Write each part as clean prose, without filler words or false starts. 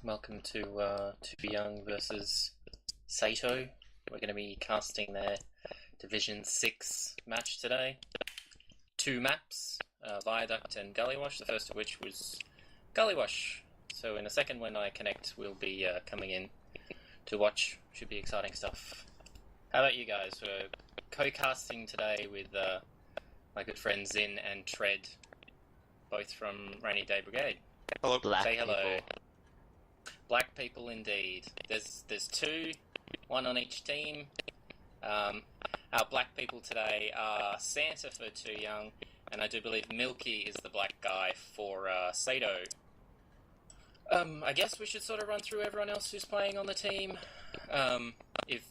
Welcome to Too Young versus Sato. We're going to be casting their Division 6 match today. Two maps, Viaduct and Gullywash, the first of which was Gullywash. So in a second when I connect, we'll be coming in to watch. Should be exciting stuff. How about you guys? We're co-casting today with my good friends Zin and Tread, both from Rainy Day Brigade. Hello. Black Say hello. people. Black people indeed. There's two, one on each team. Our black people today are Santa for Too Young, and I do believe Milky is the black guy for Sato. I guess we should sort of run through everyone else who's playing on the team. If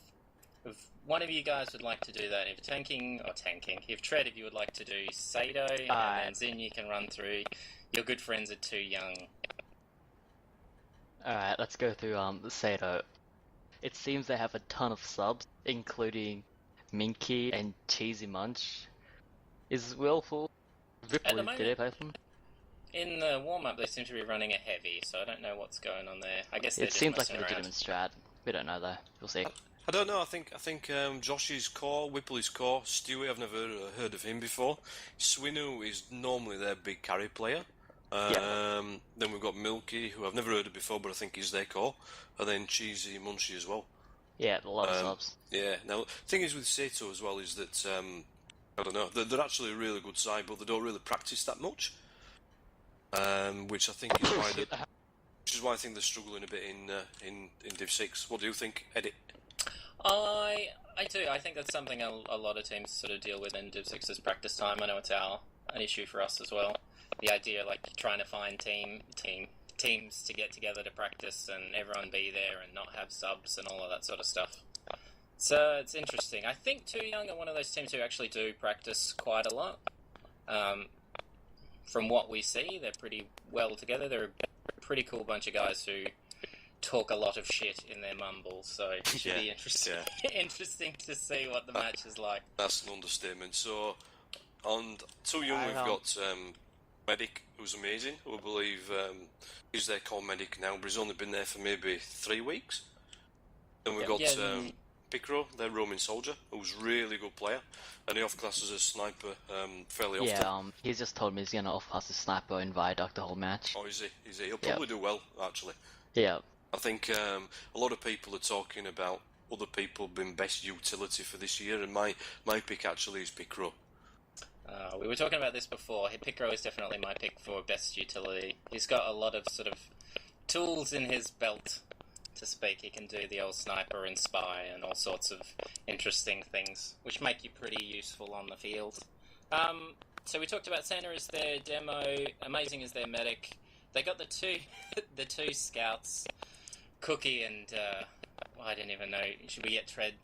one of you guys would like to do that, if Tread, if you would like to do Sato, and then Zin, you can run through your good friends at Too Young. Alright, let's go through Sato. It seems they have a ton of subs, including Minky and Cheesy Munch. Is Willful Ripley, did they play them? In the warm-up, they seem to be running a heavy, so I don't know what's going on there. I guess they're It just seems like a messing around. legitimate strat. We don't know though. We'll see. I don't know. I think Josh's core, Whippley's core, Stewie. I've never heard of him before. Swinu is normally their big carry player. Then we've got Milky, who I've never heard of before, but I think he's their core. And then Cheesy Munchy as well. Yeah, a lot of subs. Yeah. Now, the thing is with Sato as well is that I don't know. They're actually a really good side, but they don't really practice that much. Which I think is why I think they're struggling a bit in Div 6. What do you think, Eddie? I do. I think that's something a lot of teams sort of deal with in Div 6 is practice time. I know it's an issue for us as well. The idea, like, trying to find teams to get together to practice and everyone be there and not have subs and all of that sort of stuff. So it's interesting. I think Too Young are one of those teams who actually do practice quite a lot. From what we see, they're pretty well together. They're a pretty cool bunch of guys who talk a lot of shit in their mumbles, so it should be interesting. Interesting to see what the match is like. That's an understatement. So, on Too Young, we've got Medic, who's amazing. I believe he's their core medic now, but he's only been there for maybe 3 weeks. Then we've got Picro, their roaming soldier, who's a really good player, and he off-classes a sniper fairly often. Yeah, he's just told me he's gonna off-class a sniper in Viaduct the whole match. Oh, is he? He'll probably do well, actually. Yeah. I think a lot of people are talking about other people being best utility for this year, and my pick actually is Picro. We were talking about this before. Picro is definitely my pick for best utility. He's got a lot of sort of tools in his belt, to speak. He can do the old sniper and spy and all sorts of interesting things, which make you pretty useful on the field. So we talked about Santa as their demo, Amazing as their medic. They got the two scouts, Cookie and I didn't even know. Should we get Tread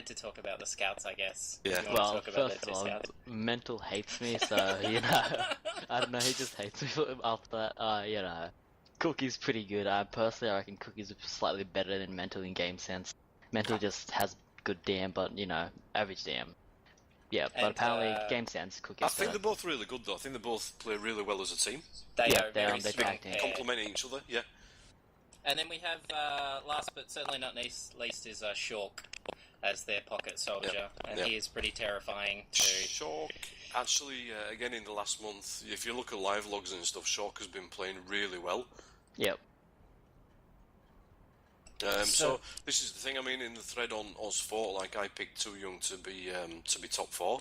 to talk about the scouts? I guess. Yeah. Well, first of all, Mental hates me, so I don't know. He just hates me after that. Cookie's pretty good. Personally, I reckon Cookie's slightly better than Mental in game sense. Mental just has good DM, but average DM. Yeah, but apparently game sense, Cookie's I think they're both really good, though. I think they both play really well as a team. They are very they strong pair. Complementing each other, yeah. And then we have, last but certainly not least, is Shawk as their pocket soldier, and he is pretty terrifying too. Shawk, actually, again in the last month, if you look at live logs and stuff, Shawk has been playing really well. Yep. So this is the thing. I mean, in the thread on Oz4, like I picked Too Young to be top 4,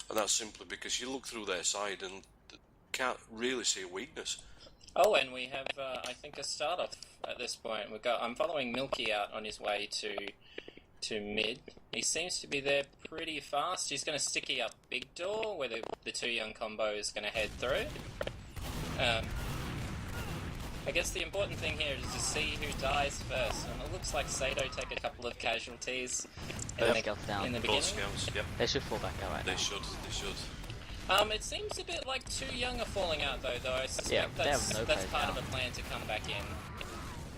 and that's simply because you look through their side and can't really see a weakness. Oh, and we have, I think, a start-off at this point. I'm following Milky out on his way to mid. He seems to be there pretty fast. He's going to sticky up big door, where the Too Young combo is going to head through. I guess the important thing here is to see who dies first, and it looks like Sato take a couple of casualties in the beginning. Both scouts, yep. They should fall back out right now. They should. It seems a bit like Too Young are falling out though. I suspect that's part of a plan to come back in.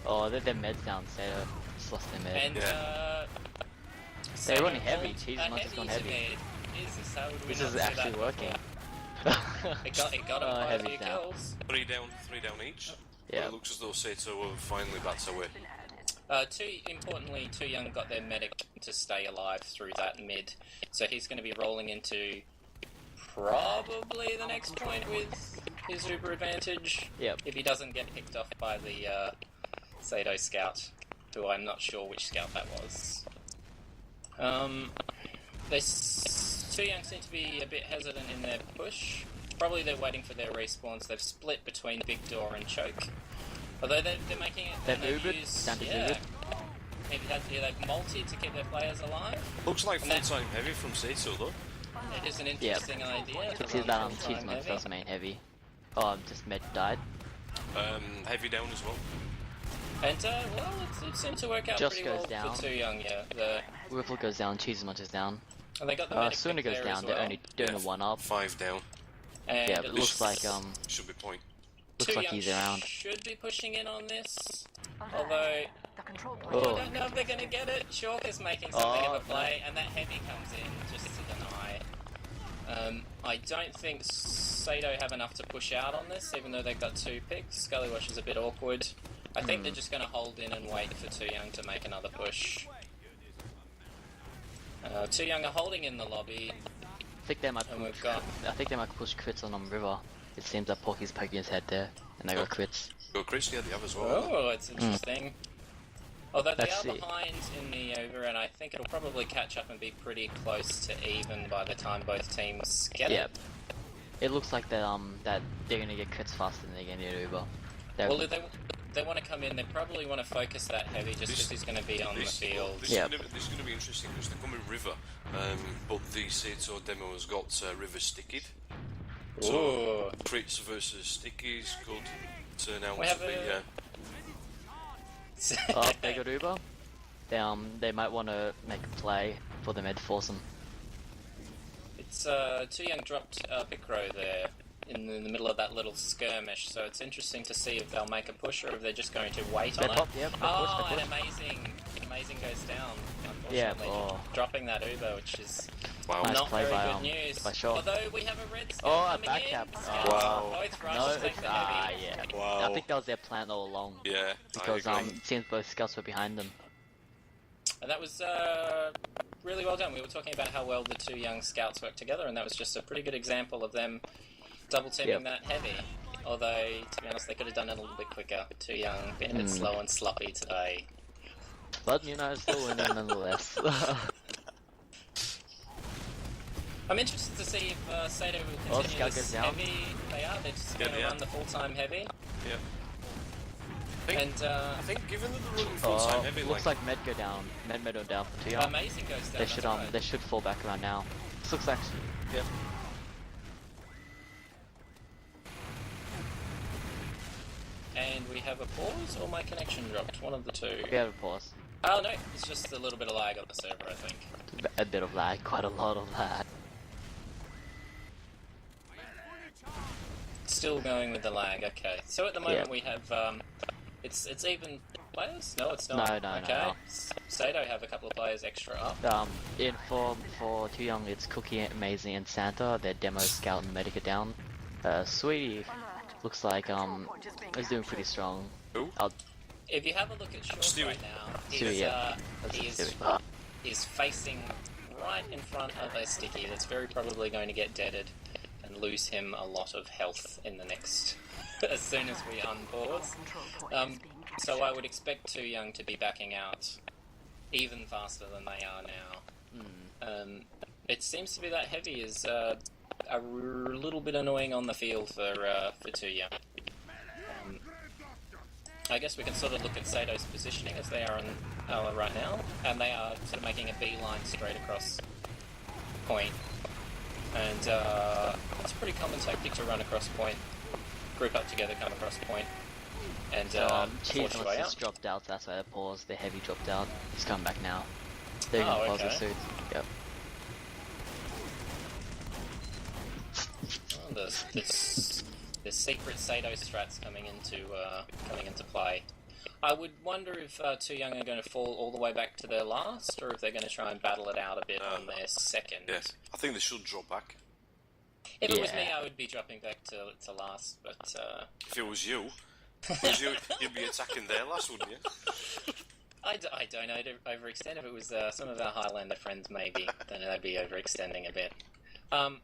Oh, their med's down, Sato just lost their med. And they're running heavy. Cheesy Munch has gone heavy. This is actually working. It got him quite a few heavy's down. kills. Three down each. Yeah. It looks as though Sato are finally backed away. Importantly, Too Young got their medic to stay alive through that mid, so he's going to be rolling into probably the next point with his Uber advantage. Yep. If he doesn't get picked off by the Sato scout, who I'm not sure which scout that was. Too Young seem to be a bit hesitant in their push. Probably they're waiting for their respawns. They've split between Big Door and Choke. Although they're making it... They've Ubered. They've multi to keep their players alive. Looks like full-time heavy from Sato, though. It is an interesting idea. It's that Cheesemonster does main heavy. Oh, just Med died. Heavy down as well. And, it seemed to work out Just pretty goes well down. for Too Young, yeah. Ripple goes down, Cheesemonster's down. And they got the medic Sooner goes there down, as they're well. only doing a 1-up. 5 down. And Yeah, but it looks like, Should be point. looks like he's around. Should be pushing in on this, although I Oh, don't know if they're going to get it. Chalk is making something of a play, and that heavy comes in just to deny. I don't think Sato have enough to push out on this, even though they've got 2 picks. Scullywash is a bit awkward. I think they're just going to hold in and wait for Too Young to make another push. Too Young are holding in the lobby. I think they might And we've push, got- I think they might push crits on River. It seems that Porky's poking his head there, and they got crits. Go Chris, yeah, they have as well. Oh, it's interesting. Although they Let's are see. behind in the over, and I think it'll probably catch up and be pretty close to even by the time both teams get Yep. it. It looks like that they're gonna get crits faster than they're gonna get Uber. Well, if they want to come in, they probably want to focus that heavy just because he's going to be on the field. This Yep. is going to be interesting because they come in River, but the Sato demo has got River stickied. So Ooh. crits versus stickies could turn out We to have be a- Oh, they got Uber. They might want to make a play for the med force them. It's Too Young dropped Picro there in the middle of that little skirmish, so it's interesting to see if they'll make a push or if they're just going to wait on it. Yep, they Oh, push. and amazing goes down. Yeah, Unfortunately, dropping that Uber, which is wow. Nice not play very by, good news. by Shaw. Although we have a red scout Oh, a coming back in. cap. Scouts Wow. both rush No, to take it's the heavy. yeah. Wow. I think that was their plan all along Yeah, because I agree. it seems both scouts were behind them. And that was really well done. We were talking about how well the 2 young scouts work together, and that was just a pretty good example of them double teaming Yep. that heavy. Although, to be honest, they could have done it a little bit quicker. 2 young, being a bit slow and sloppy today. But still winning nonetheless. I'm interested to see if Sato will continue Scout this goes down. heavy. They are. They're just going to Yeah. run the full-time heavy. Yeah. And I think given that they're running full-time heavy, Looks like Med go down. Med go down for 2 young. amazing goes down. They should that's right. they should fall back around now. This looks actually yeah. And we have a pause, or my connection dropped. One of the two. we have a pause. Oh no, it's just a little bit of lag on the server, I think. A bit of lag, quite a lot of lag. Still going with the lag. Okay. So at the moment Yeah. we have it's even players. No, it's not. No, okay. no. Sato have a couple of players extra up. In for 2 young, it's Cookie, Amazing, and Santa. Their demo scout and medic are down. Sweetie looks like is doing pretty strong. Who? If you have a look at Short Stewie. right now, Stewie, he's, yeah. he is, Stewie. is facing right in front of a sticky that's very probably going to get deaded and lose him a lot of health in the next as soon as we unpause. So I would expect 2 young to be backing out even faster than they are now. It seems to be that heavy is a little bit annoying on the field for 2 young. I guess we can sort of look at Sato's positioning as they are on right now, and they are sort of making a beeline straight across point. And it's a pretty common tactic to run across point, group up together, come across point, and Cheese force your way just out. dropped out, so that's why they paused. The heavy dropped out. He's come back now. They're gonna pause the okay. suit. Yep. Oh, the secret Sato strats coming into play. I would wonder if 2 young are going to fall all the way back to their last, or if they're going to try and battle it out a bit on their second. Yes. I think they should drop back. If it was me, Yeah. I would be dropping back to last, but If it was you, Because you'd be attacking their last, wouldn't you? I don't know to overextend. If it was some of our Highlander friends, maybe, then they'd be overextending a bit. I'm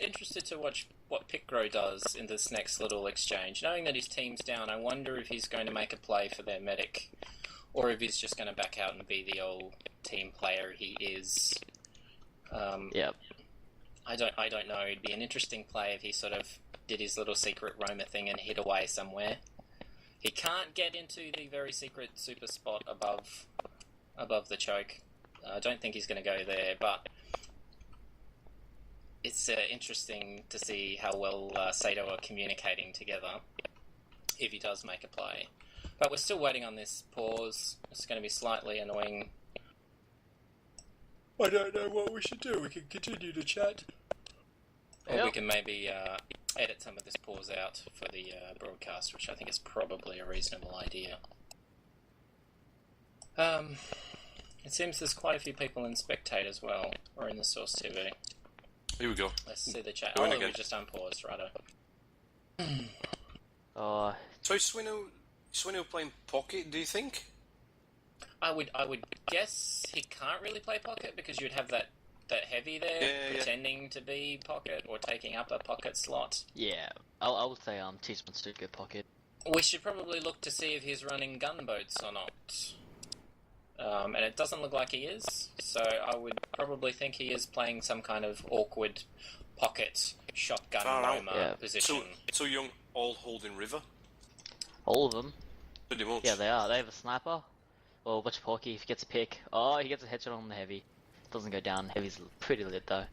interested to watch what Picro does in this next little exchange. Knowing that his team's down, I wonder if he's going to make a play for their medic, or if he's just going to back out and be the old team player he is. Yep. I don't know. It'd be an interesting play if he sort of did his little secret roamer thing and hid away somewhere. He can't get into the very secret super spot above the choke. I don't think he's going to go there, but it's interesting to see how well Sato are communicating together if he does make a play. But we're still waiting on this pause. It's going to be slightly annoying. I don't know what we should do. We can continue to chat. Or we can maybe edit some of this pause out for the broadcast, which I think is probably a reasonable idea. It seems there's quite a few people in Spectate as well, or in the Source TV. Here we go. Let's see the chat. Going Oh, again. we just unpaused, righto. So is Swino playing Pocket, do you think? I would guess he can't really play Pocket because you'd have that heavy there pretending to be Pocket or taking up a Pocket slot. Yeah, I would say Cheeseman's too good Pocket. We should probably look to see if he's running gunboats or not. And it doesn't look like he is, so I would probably think he is playing some kind of awkward pocket shotgun roamer position. So Young all holding River? All of them. Pretty much. Yeah, they are. They have a sniper. Well, watch Porky if he gets a pick. Oh, he gets a headshot on the heavy. Doesn't go down. Heavy's pretty lit though.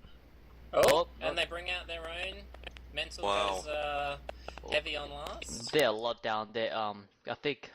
And they bring out their own mental goes heavy on last. They're a lot down. They're I think